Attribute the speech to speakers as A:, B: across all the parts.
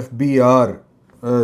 A: FBI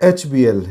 A: HBL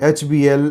A: HBL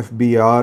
A: FBR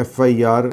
A: FIR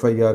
A: FIR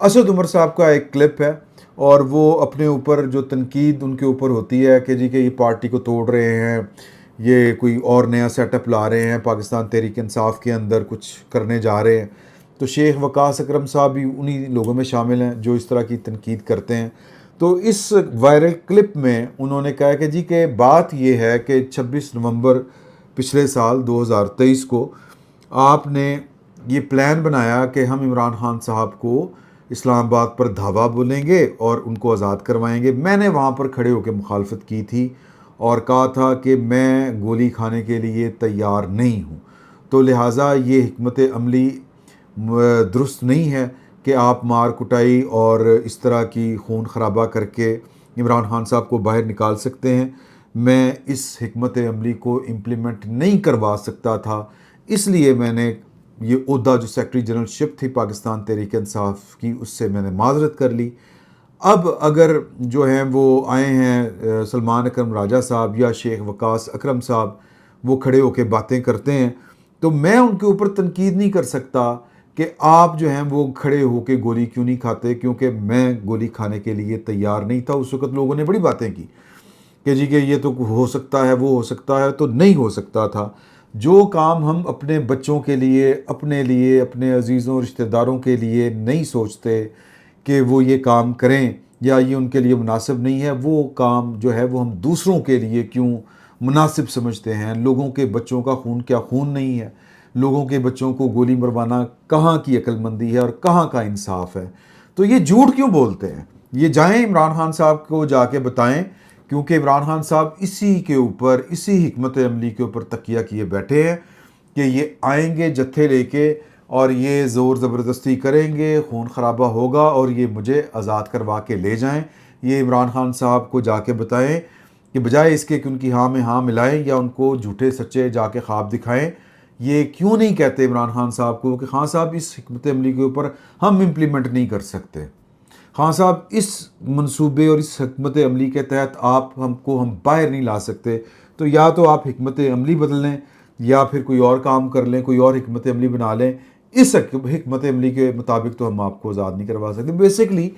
A: Asad Umar صاحب کا ایک کلپ ہے اور وہ اپنے اوپر جو تنقید ان کے اوپر ہوتی ہے کہ جی کہ یہ پارٹی کو توڑ رہے ہیں، یہ کوئی اور نیا سیٹ اپ لا رہے ہیں، پاکستان تحریک انصاف کے اندر کچھ کرنے جا رہے ہیں، تو شیخ وقاص اکرم صاحب بھی انہی لوگوں میں شامل ہیں جو اس طرح کی تنقید کرتے ہیں۔ تو اس وائرل کلپ میں انہوں نے کہا کہ جی کہ بات یہ ہے کہ 26 نومبر پچھلے سال 2023 کو آپ نے یہ پلان بنایا کہ ہم عمران خان صاحب کو اسلام آباد پر دھاوا بولیں گے اور ان کو آزاد کروائیں گے۔ میں نے وہاں پر کھڑے ہو کے مخالفت کی تھی اور کہا تھا کہ میں گولی کھانے کے لیے تیار نہیں ہوں، تو لہٰذا یہ حکمت عملی درست نہیں ہے کہ آپ مار کٹائی اور اس طرح کی خون خرابہ کر کے عمران خان صاحب کو باہر نکال سکتے ہیں۔ میں اس حکمت عملی کو امپلیمنٹ نہیں کروا سکتا تھا، اس لیے میں نے یہ عہدہ جو سیکرٹری جنرل شپ تھی پاکستان تحریک انصاف کی، اس سے میں نے معذرت کر لی۔ اب اگر جو ہیں وہ آئے ہیں سلمان اکرم راجہ صاحب یا شیخ وقاص اکرم صاحب، وہ کھڑے ہو کے باتیں کرتے ہیں، تو میں ان کے اوپر تنقید نہیں کر سکتا کہ آپ جو ہیں وہ کھڑے ہو کے گولی کیوں نہیں کھاتے، کیونکہ میں گولی کھانے کے لیے تیار نہیں تھا۔ اس وقت لوگوں نے بڑی باتیں کی کہ جی کہ یہ تو ہو سکتا ہے، وہ ہو سکتا ہے، تو نہیں ہو سکتا تھا۔ جو کام ہم اپنے بچوں کے لیے، اپنے عزیزوں رشتہ داروں کے لیے نہیں سوچتے کہ وہ یہ کام کریں یا یہ ان کے لیے مناسب نہیں ہے، وہ کام جو ہے وہ ہم دوسروں کے لیے کیوں مناسب سمجھتے ہیں۔ لوگوں کے بچوں کا خون کیا خون نہیں ہے؟ لوگوں کے بچوں کو گولی مروانا کہاں کی عقل مندی ہے اور کہاں کا انصاف ہے؟ تو یہ جھوٹ کیوں بولتے ہیں؟ یہ جائیں عمران خان صاحب کو جا کے بتائیں، کیونکہ عمران خان صاحب اسی کے اوپر، اسی حکمت عملی کے اوپر تکیہ کیے بیٹھے ہیں کہ یہ آئیں گے جتھے لے کے اور یہ زور زبردستی کریں گے، خون خرابہ ہوگا اور یہ مجھے آزاد کروا کے لے جائیں۔ یہ عمران خان صاحب کو جا کے بتائیں کہ بجائے اس کے کہ ان کی ہاں میں ہاں ملائیں یا ان کو جھوٹے سچے جا کے خواب دکھائیں، یہ کیوں نہیں کہتے عمران خان صاحب کو کہ خان صاحب اس حکمت عملی کے اوپر ہم امپلیمنٹ نہیں کر سکتے، خان صاحب اس منصوبے اور اس حکمت عملی کے تحت ہم باہر نہیں لا سکتے، تو یا تو آپ حکمت عملی بدل لیں یا پھر کوئی اور کام کر لیں، کوئی اور حکمت عملی بنا لیں۔ اس حکمت عملی کے مطابق تو ہم آپ کو آزاد نہیں کروا سکتے۔ بیسیکلی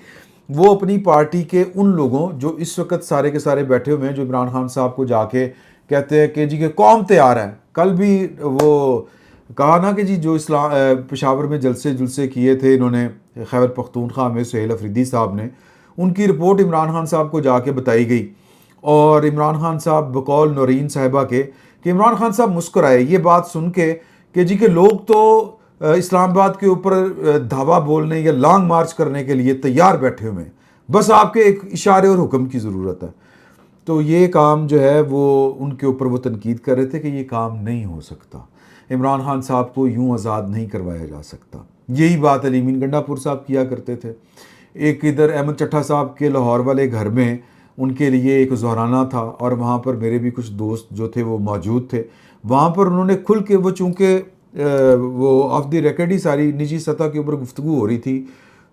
A: وہ اپنی پارٹی کے ان لوگوں جو اس وقت سارے کے سارے بیٹھے ہوئے ہیں، جو عمران خان صاحب کو جا کے کہتے ہیں کہ جی کہ قوم تیار ہے۔ کل بھی وہ کہا نا کہ جی جو پشاور میں جلسے کیے تھے انہوں نے، خیبر پختونخوا میں سہیل افریدی صاحب نے، ان کی رپورٹ عمران خان صاحب کو جا کے بتائی گئی، اور عمران خان صاحب بقول نورین صاحبہ کے کہ عمران خان صاحب مسکرائے یہ بات سن کے کہ جی کہ لوگ تو اسلام آباد کے اوپر دھاوا بولنے یا لانگ مارچ کرنے کے لیے تیار بیٹھے ہوئے ہیں، بس آپ کے ایک اشارے اور حکم کی ضرورت ہے۔ تو یہ کام جو ہے وہ ان کے اوپر وہ تنقید کر رہے تھے کہ یہ کام نہیں ہو سکتا، عمران خان صاحب کو یوں آزاد نہیں کروایا جا سکتا۔ یہی بات علی امین گنڈا پور صاحب کیا کرتے تھے۔ ایک ادھر احمد چٹھا صاحب کے لاہور والے گھر میں ان کے لیے ایک زہرانہ تھا، اور وہاں پر میرے بھی کچھ دوست جو تھے وہ موجود تھے۔ وہاں پر انہوں نے کھل کے، وہ چونکہ وہ آف دی ریکارڈ ہی ساری نجی سطح کے اوپر گفتگو ہو رہی تھی،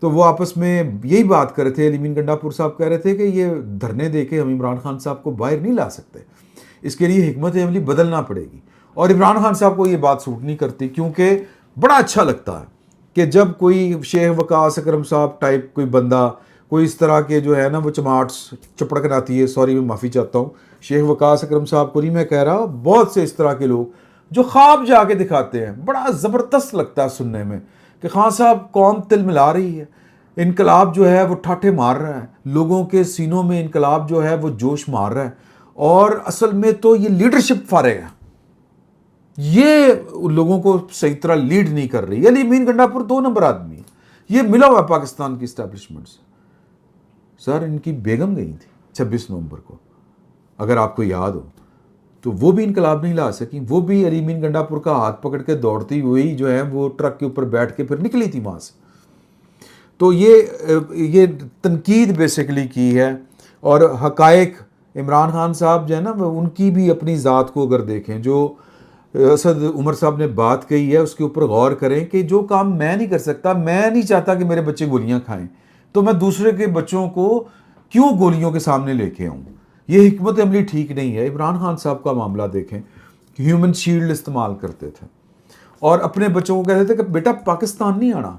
A: تو وہ آپس میں یہی بات کر رہے تھے۔ علی امین گنڈا پور صاحب کہہ رہے تھے کہ یہ دھرنے دے کے ہم عمران خان صاحب کو باہر نہیں لا سکتے، اس کے لیے حکمت عملی بدلنا پڑے گی۔ اور عمران خان صاحب کو یہ بات سوٹ نہیں کرتی، کیونکہ بڑا اچھا لگتا ہے کہ جب کوئی شیخ وقاص اکرم صاحب ٹائپ کوئی بندہ، کوئی اس طرح کے جو ہے نا وہ چپڑک آتی ہے، سوری میں معافی چاہتا ہوں، شیخ وقاص اکرم صاحب کو نہیں میں کہہ رہا، بہت سے اس طرح کے لوگ جو خواب جا کے دکھاتے ہیں، بڑا زبردست لگتا ہے سننے میں کہ خان صاحب قوم تل ملا رہی ہے، انقلاب جو ہے وہ ٹھاٹھے مار رہا ہے، لوگوں کے سینوں میں انقلاب جو ہے وہ جوش مار رہا ہے، اور اصل میں تو یہ لیڈرشپ فارغ ہے، یہ لوگوں کو صحیح طرح لیڈ نہیں کر رہی۔ علی امین گنڈا پور 2 نمبر آدمی ہے، یہ ملا ہوا پاکستان کی اسٹیبلشمنٹ سے۔ سر ان کی بیگم گئی تھی 26 نومبر کو، اگر آپ کو یاد ہو، تو وہ بھی انقلاب نہیں لا سکی، وہ بھی علی امین گنڈا پور کا ہاتھ پکڑ کے دوڑتی ہوئی جو ہے وہ ٹرک کے اوپر بیٹھ کے پھر نکلی تھی وہاں سے۔ تو یہ تنقید بیسیکلی کی ہے، اور حقائق عمران خان صاحب جو ہے نا ان کی بھی اپنی ذات کو اگر دیکھیں، جو اسد عمر صاحب نے بات کہی ہے اس کے اوپر غور کریں کہ جو کام میں نہیں کر سکتا، میں نہیں چاہتا کہ میرے بچے گولیاں کھائیں، تو میں دوسرے کے بچوں کو کیوں گولیوں کے سامنے لے کے آؤں؟ یہ حکمت عملی ٹھیک نہیں ہے۔ عمران خان صاحب کا معاملہ دیکھیں، ہیومن شیلڈ استعمال کرتے تھے اور اپنے بچوں کو کہتے تھے کہ بیٹا پاکستان نہیں آنا،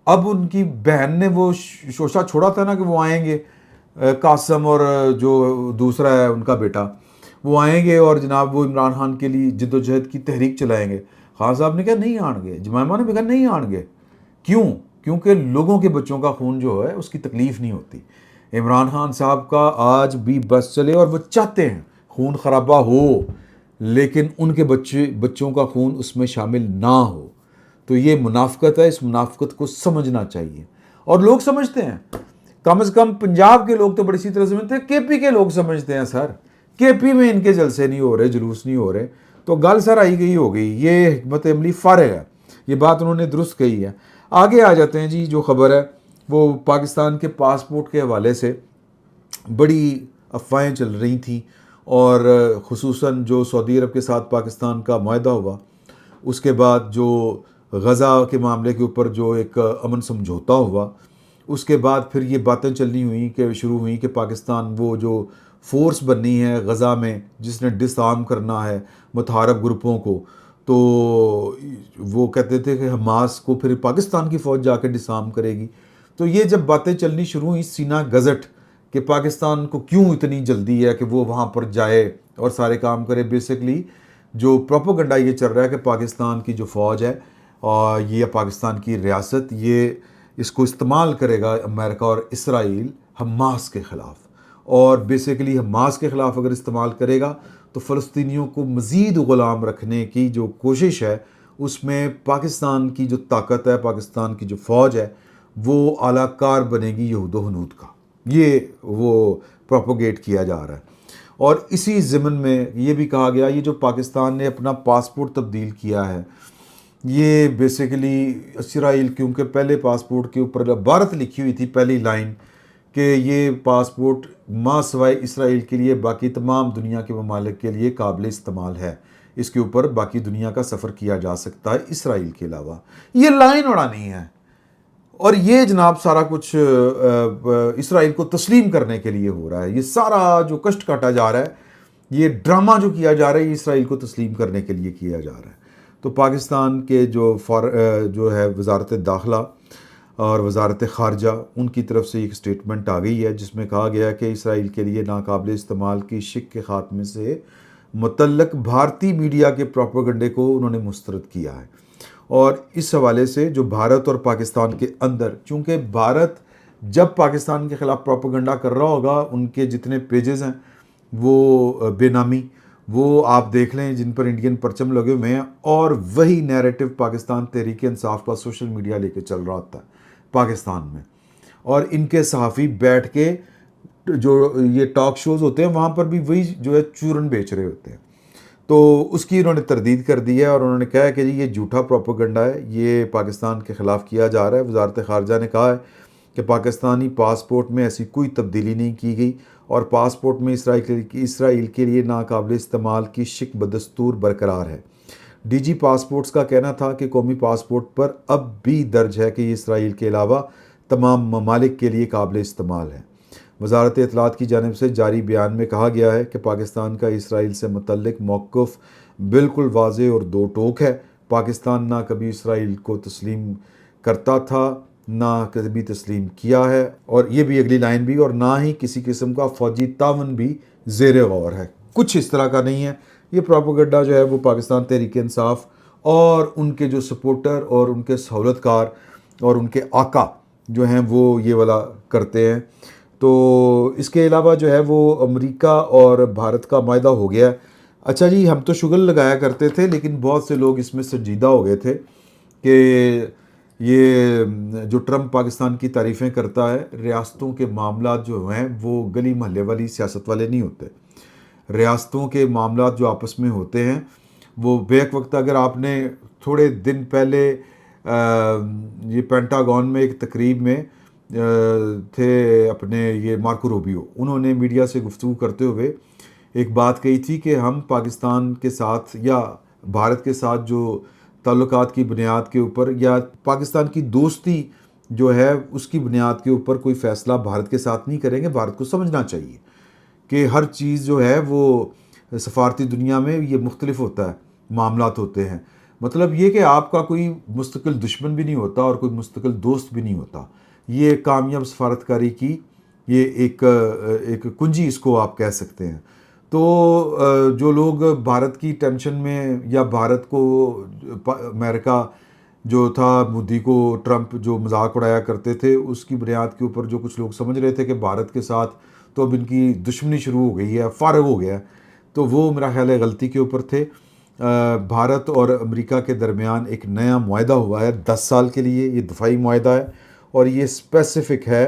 A: اب ان کی بہن نے وہ شوشہ چھوڑا تھا نا کہ وہ آئیں گے، قاسم اور جو دوسرا ہے ان کا بیٹا، وہ آئیں گے اور جناب وہ عمران خان کے لیے جد و جہد کی تحریک چلائیں گے۔ خان صاحب نے کہا نہیں آن گے، جمائمہ نے بھی کہا نہیں آن گے۔ کیوں؟ کیونکہ لوگوں کے بچوں کا خون جو ہے اس کی تکلیف نہیں ہوتی۔ عمران خان صاحب کا آج بھی بس چلے اور وہ چاہتے ہیں خون خرابہ ہو، لیکن ان کے بچوں کا خون اس میں شامل نہ ہو۔ تو یہ منافقت ہے، اس منافقت کو سمجھنا چاہیے، اور لوگ سمجھتے ہیں، کم از کم پنجاب کے لوگ تو بڑی سی طرح سمجھتے ہیں، کے پی کے لوگ سمجھتے ہیں سر کے پی میں ان کے جلسے نہیں ہو رہے، جلوس نہیں ہو رہے، تو گل سر آئی گئی ہو گئی، یہ حکمت عملی فارغ ہے، یہ بات انہوں نے درست کہی ہے۔ آگے آ جاتے ہیں جی، جو خبر ہے وہ پاکستان کے پاسپورٹ کے حوالے سے بڑی افواہیں چل رہی تھیں، اور خصوصاً جو سعودی عرب کے ساتھ پاکستان کا معاہدہ ہوا، اس کے بعد جو غزہ کے معاملے کے اوپر جو ایک امن سمجھوتا ہوا، اس کے بعد پھر یہ باتیں چلنی ہوئیں کہ شروع ہوئیں کہ پاکستان وہ جو فورس بنی ہے غزہ میں جس نے ڈس آرم کرنا ہے متحارب گروپوں کو، تو وہ کہتے تھے کہ حماس کو پھر پاکستان کی فوج جا کے ڈس آرم کرے گی۔ تو یہ جب باتیں چلنی شروع ہوئی سینہ گزٹ کہ پاکستان کو کیوں اتنی جلدی ہے کہ وہ وہاں پر جائے اور سارے کام کرے، بیسکلی جو پروپیگنڈا یہ چل رہا ہے کہ پاکستان کی جو فوج ہے اور یہ پاکستان کی ریاست، یہ اس کو استعمال کرے گا امریکہ اور اسرائیل حماس کے خلاف، اور بیسیکلی حماس کے خلاف اگر استعمال کرے گا تو فلسطینیوں کو مزید غلام رکھنے کی جو کوشش ہے اس میں پاکستان کی جو طاقت ہے، پاکستان کی جو فوج ہے، وہ اعلیٰ کار بنے گی یہود و ہنود کا، یہ وہ پروپوگیٹ کیا جا رہا ہے۔ اور اسی ضمن میں یہ بھی کہا گیا یہ جو پاکستان نے اپنا پاسپورٹ تبدیل کیا ہے، یہ بیسیکلی اسرائیل، کیونکہ پہلے پاسپورٹ کے اوپر عبارت لکھی ہوئی تھی پہلی لائن کہ یہ پاسپورٹ ما سوائے اسرائیل کے لیے باقی تمام دنیا کے ممالک کے لیے قابل استعمال ہے، اس کے اوپر باقی دنیا کا سفر کیا جا سکتا ہے اسرائیل کے علاوہ، یہ لائن اڑانی ہے۔ اور یہ جناب سارا کچھ اسرائیل کو تسلیم کرنے کے لیے ہو رہا ہے، یہ سارا جو کشٹ کاٹا جا رہا ہے، یہ ڈرامہ جو کیا جا رہا ہے، یہ اسرائیل کو تسلیم کرنے کے لیے کیا جا رہا ہے۔ تو پاکستان کے جو ہے وزارت داخلہ اور وزارت خارجہ، ان کی طرف سے ایک سٹیٹمنٹ آ گئی ہے جس میں کہا گیا ہے کہ اسرائیل کے لیے ناقابل استعمال کی شک کے خاتمے سے متعلق بھارتی میڈیا کے پروپیگنڈے کو انہوں نے مسترد کیا ہے۔ اور اس حوالے سے جو بھارت اور پاکستان کے اندر، چونکہ بھارت جب پاکستان کے خلاف پروپیگنڈا کر رہا ہوگا، ان کے جتنے پیجز ہیں وہ بے نامی، وہ آپ دیکھ لیں جن پر انڈین پرچم لگے ہوئے ہیں، اور وہی نیریٹو پاکستان تحریک انصاف کا سوشل میڈیا لے کے چل رہا ہوتا ہے پاکستان میں، اور ان کے صحافی بیٹھ کے جو یہ ٹاک شوز ہوتے ہیں وہاں پر بھی وہی جو ہے چورن بیچ رہے ہوتے ہیں۔ تو اس کی انہوں نے تردید کر دی ہے، اور انہوں نے کہا ہے کہ جی یہ جھوٹا پروپیگنڈا ہے، یہ پاکستان کے خلاف کیا جا رہا ہے۔ وزارت خارجہ نے کہا ہے کہ پاکستانی پاسپورٹ میں ایسی کوئی تبدیلی نہیں کی گئی، اور پاسپورٹ میں اسرائیل کے لیے ناقابل استعمال کی شک بدستور برقرار ہے۔ ڈی جی پاسپورٹس کا کہنا تھا کہ قومی پاسپورٹ پر اب بھی درج ہے کہ یہ اسرائیل کے علاوہ تمام ممالک کے لیے قابل استعمال ہے۔ وزارت اطلاعات کی جانب سے جاری بیان میں کہا گیا ہے کہ پاکستان کا اسرائیل سے متعلق موقف بالکل واضح اور دو ٹوک ہے۔ پاکستان نہ کبھی اسرائیل کو تسلیم کرتا تھا، نہ کبھی تسلیم کیا ہے، اور یہ بھی اگلی لائن بھی، اور نہ ہی کسی قسم کا فوجی تعاون بھی زیر غور ہے، کچھ اس طرح کا نہیں ہے۔ یہ پروپیگنڈا جو ہے وہ پاکستان تحریک انصاف اور ان کے جو سپورٹر اور ان کے سہولت کار اور ان کے آقا جو ہیں وہ یہ والا کرتے ہیں۔ تو اس کے علاوہ جو ہے وہ امریکہ اور بھارت کا معاہدہ ہو گیا ہے۔ اچھا جی، ہم تو شگل لگایا کرتے تھے، لیکن بہت سے لوگ اس میں سنجیدہ ہو گئے تھے کہ یہ جو ٹرمپ پاکستان کی تعریفیں کرتا ہے، ریاستوں کے معاملات جو ہیں وہ گلی محلے والی سیاست والے نہیں ہوتے۔ ریاستوں کے معاملات جو آپس میں ہوتے ہیں وہ بیک وقت، اگر آپ نے تھوڑے دن پہلے یہ پینٹاگون میں ایک تقریب میں تھے اپنے یہ مارکو روبیو، انہوں نے میڈیا سے گفتگو کرتے ہوئے ایک بات کہی تھی کہ ہم پاکستان کے ساتھ یا بھارت کے ساتھ جو تعلقات کی بنیاد کے اوپر یا پاکستان کی دوستی جو ہے اس کی بنیاد کے اوپر کوئی فیصلہ بھارت کے ساتھ نہیں کریں گے۔ بھارت کو سمجھنا چاہیے کہ ہر چیز جو ہے وہ سفارتی دنیا میں یہ مختلف ہوتا ہے، معاملات ہوتے ہیں۔ مطلب یہ کہ آپ کا کوئی مستقل دشمن بھی نہیں ہوتا اور کوئی مستقل دوست بھی نہیں ہوتا. یہ کامیاب سفارتکاری کی یہ ایک کنجی اس کو آپ کہہ سکتے ہیں. تو جو لوگ بھارت کی ٹینشن میں یا بھارت کو امریکہ جو تھا مودی کو ٹرمپ جو مذاق اڑایا کرتے تھے اس کی بنیاد کے اوپر جو کچھ لوگ سمجھ رہے تھے کہ بھارت کے ساتھ تو اب ان کی دشمنی شروع ہو گئی ہے، فارغ ہو گیا ہے، تو وہ میرا خیال ہے غلطی کے اوپر تھے. بھارت اور امریکہ کے درمیان ایک نیا معاہدہ ہوا ہے 10 سال کے لیے. یہ دفاعی معاہدہ ہے اور یہ اسپیسیفک ہے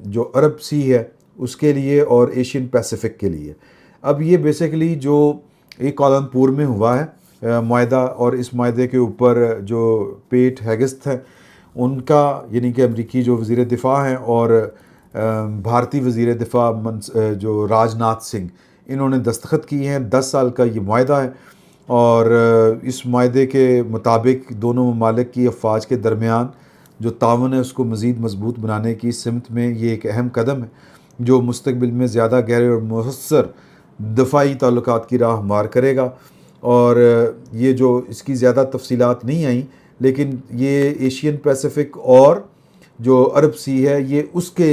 A: جو عرب سی ہے اس کے لیے اور ایشین پیسیفک کے لیے. اب یہ بیسیکلی جو ایک کالمپور میں ہوا ہے معاہدہ، اور اس معاہدے کے اوپر جو پیٹ ہیگست ہیں ان کا یعنی کہ امریکی جو وزیر دفاع ہیں اور بھارتی وزیر دفاع جو راج ناتھ سنگھ، انہوں نے دستخط کیے ہیں. 10 سال کا یہ معاہدہ ہے اور اس معاہدے کے مطابق دونوں ممالک کی افواج کے درمیان جو تعاون ہے اس کو مزید مضبوط بنانے کی سمت میں یہ ایک اہم قدم ہے جو مستقبل میں زیادہ گہرے اور مؤثر دفاعی تعلقات کی راہ ہموار کرے گا. اور یہ جو اس کی زیادہ تفصیلات نہیں آئیں لیکن یہ ایشین پیسیفک اور جو عرب سی ہے یہ اس کے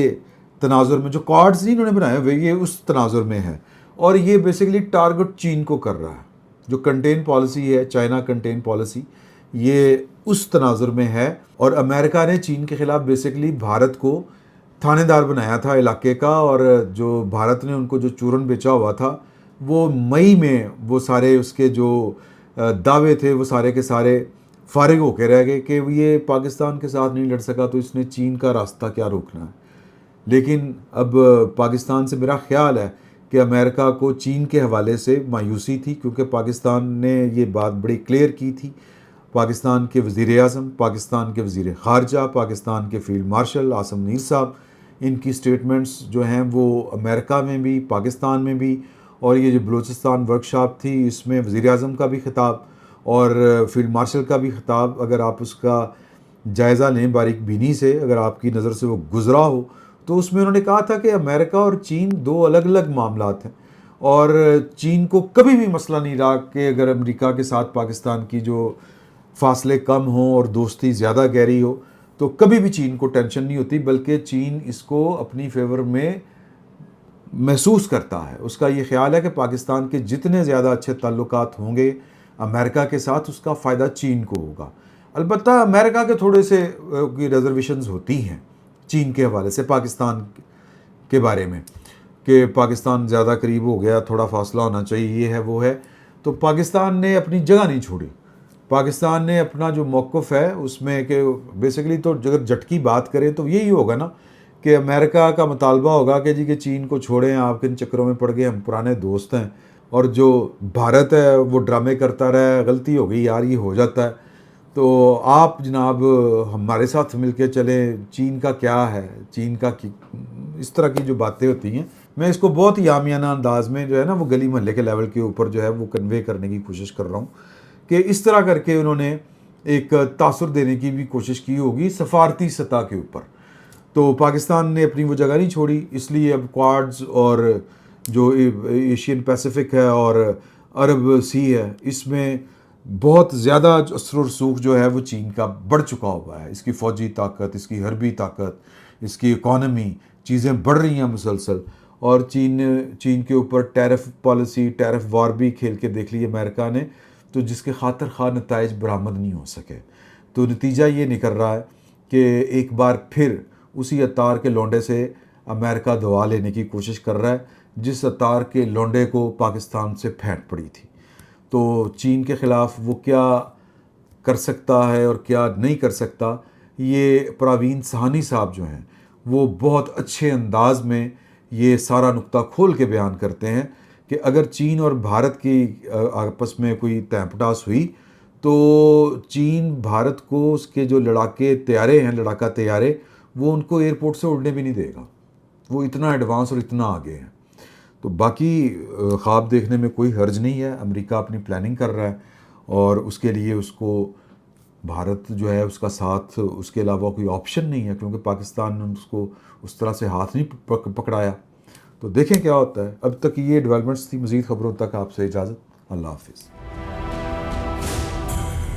A: تناظر میں جو کارڈز نہیں انہوں نے بنائے ہوئے یہ اس تناظر میں ہے. اور یہ بیسیکلی ٹارگٹ چین کو کر رہا ہے. جو کنٹین پالیسی ہے چائنا کنٹین پالیسی یہ اس تناظر میں ہے. اور امریکہ نے چین کے خلاف بیسیکلی بھارت کو تھانے دار بنایا تھا علاقے کا، اور جو بھارت نے ان کو جو چورن بیچا ہوا تھا وہ مئی میں وہ سارے اس کے جو دعوے تھے وہ سارے کے سارے فارغ ہو کے رہ گئے کہ یہ پاکستان کے ساتھ نہیں لڑ سکا تو اس نے چین کا راستہ کیا روکنا ہے. لیکن اب پاکستان سے میرا خیال ہے کہ امریکہ کو چین کے حوالے سے مایوسی تھی کیونکہ پاکستان نے یہ بات بڑی کلیئر کی تھی. پاکستان کے وزیر اعظم، پاکستان کے وزیر خارجہ، پاکستان کے فیلڈ مارشل عاصم منیر صاحب، ان کی سٹیٹمنٹس جو ہیں وہ امریکہ میں بھی پاکستان میں بھی، اور یہ جو بلوچستان ورکشاپ تھی اس میں وزیر اعظم کا بھی خطاب اور فیلڈ مارشل کا بھی خطاب، اگر آپ اس کا جائزہ لیں باریک بینی سے، اگر آپ کی نظر سے وہ گزرا ہو تو اس میں انہوں نے کہا تھا کہ امریکہ اور چین دو الگ الگ معاملات ہیں اور چین کو کبھی بھی مسئلہ نہیں رہا کہ اگر امریکہ کے ساتھ پاکستان کی جو فاصلے کم ہوں اور دوستی زیادہ گہری ہو تو کبھی بھی چین کو ٹینشن نہیں ہوتی، بلکہ چین اس کو اپنی فیور میں محسوس کرتا ہے. اس کا یہ خیال ہے کہ پاکستان کے جتنے زیادہ اچھے تعلقات ہوں گے امریکہ کے ساتھ اس کا فائدہ چین کو ہوگا. البتہ امریکہ کے تھوڑے سے ریزرویشنز ہوتی ہیں چین کے حوالے سے پاکستان کے بارے میں کہ پاکستان زیادہ قریب ہو گیا، تھوڑا فاصلہ ہونا چاہیے، یہ ہے وہ ہے. تو پاکستان نے اپنی جگہ نہیں چھوڑی. پاکستان نے اپنا جو موقف ہے اس میں کہ بیسیکلی تو اگر جھٹکی بات کریں تو یہی ہوگا نا کہ امریکہ کا مطالبہ ہوگا کہ جی کہ چین کو چھوڑیں، آپ کن چکروں میں پڑ گئے، ہم پرانے دوست ہیں. اور جو بھارت ہے وہ ڈرامے کرتا رہا ہے، غلطی ہو گئی یار یہ ہو جاتا ہے تو آپ جناب ہمارے ساتھ مل کے چلیں، چین کا کیا ہے، چین کا اس طرح کی جو باتیں ہوتی ہیں میں اس کو بہت ہی عامیانہ انداز میں جو ہے نا وہ گلی محلے کے لیول کے اوپر جو ہے وہ کنوے کرنے کی کوشش کر رہا ہوں کہ اس طرح کر کے انہوں نے ایک تاثر دینے کی بھی کوشش کی ہوگی سفارتی سطح کے اوپر. تو پاکستان نے اپنی وہ جگہ نہیں چھوڑی، اس لیے اب کوارڈز اور جو ایشین پیسیفک ہے اور عرب سی ہے اس میں بہت زیادہ اثر و رسوخ جو ہے وہ چین کا بڑھ چکا ہوا ہے. اس کی فوجی طاقت، اس کی حربی طاقت، اس کی اکانومی، چیزیں بڑھ رہی ہیں مسلسل. اور چین کے اوپر ٹیرف پالیسی، ٹیرف وار بھی کھیل کے دیکھ لی امریکہ نے، تو جس کے خاطر خواہ نتائج برآمد نہیں ہو سکے. تو نتیجہ یہ نکل رہا ہے کہ ایک بار پھر اسی عطار کے لونڈے سے امریکہ دوا لینے کی کوشش کر رہا ہے جس عطار کے لونڈے کو پاکستان سے پھینٹ پڑی تھی. تو چین کے خلاف وہ کیا کر سکتا ہے اور کیا نہیں کر سکتا، یہ پراوین سہانی صاحب جو ہیں وہ بہت اچھے انداز میں یہ سارا نقطہ کھول کے بیان کرتے ہیں کہ اگر چین اور بھارت کی آپس میں کوئی تیم پٹاس ہوئی تو چین بھارت کو اس کے جو لڑاکے طیارے ہیں، لڑاکا طیارے، وہ ان کو ایئرپورٹ سے اڑنے بھی نہیں دے گا. وہ اتنا ایڈوانس اور اتنا آگے ہیں. تو باقی خواب دیکھنے میں کوئی حرج نہیں ہے. امریکہ اپنی پلاننگ کر رہا ہے اور اس کے لیے اس کو بھارت جو ہے اس کا ساتھ اس کے علاوہ کوئی آپشن نہیں ہے کیونکہ پاکستان نے اس کو اس طرح سے ہاتھ نہیں پکڑایا. تو دیکھیں کیا ہوتا ہے. اب تک یہ ڈیولپمنٹس تھی. مزید خبروں تک آپ سے اجازت. اللہ حافظ.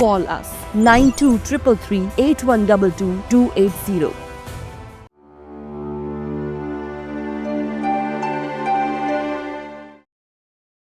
B: call us 9233 8122 280.